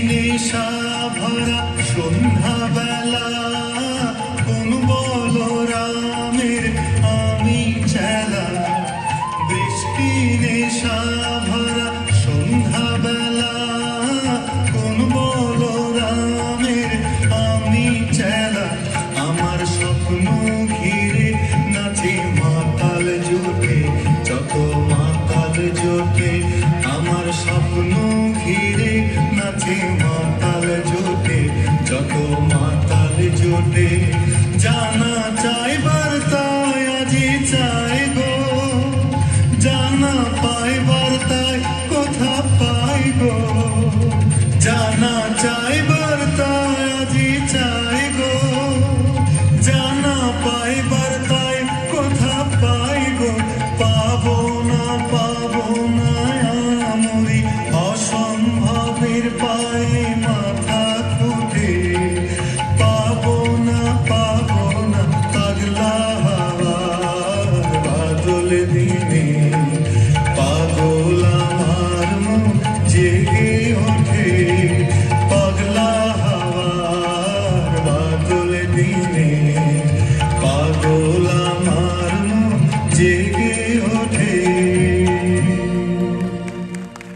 নেশা ভরা সন্ধ্যাবেলা কোন বলরামের আমি চেলা। বৃষ্টি নেশা ভরা সন্ধ্যাবেলা কোন বলরামের আমি চেলা। আমার স্বপ্ন ঘিরে নাচে মাতাল জোটে, যত মাতাল জোটে। আমার স্বপ্ন ঘিরে নাচে মাতাল জোটে, যত মাতাল জোটে। জানা চাইবার তাই আজি চাই গো, জানা পাইবার তাই কোথা পাই গো। জানা চাইবার তাই আজি চাই গো, জানা পাইবার তাই কোথা পাই গো। পাবো না আমরি অসম্ভবের পায়ে।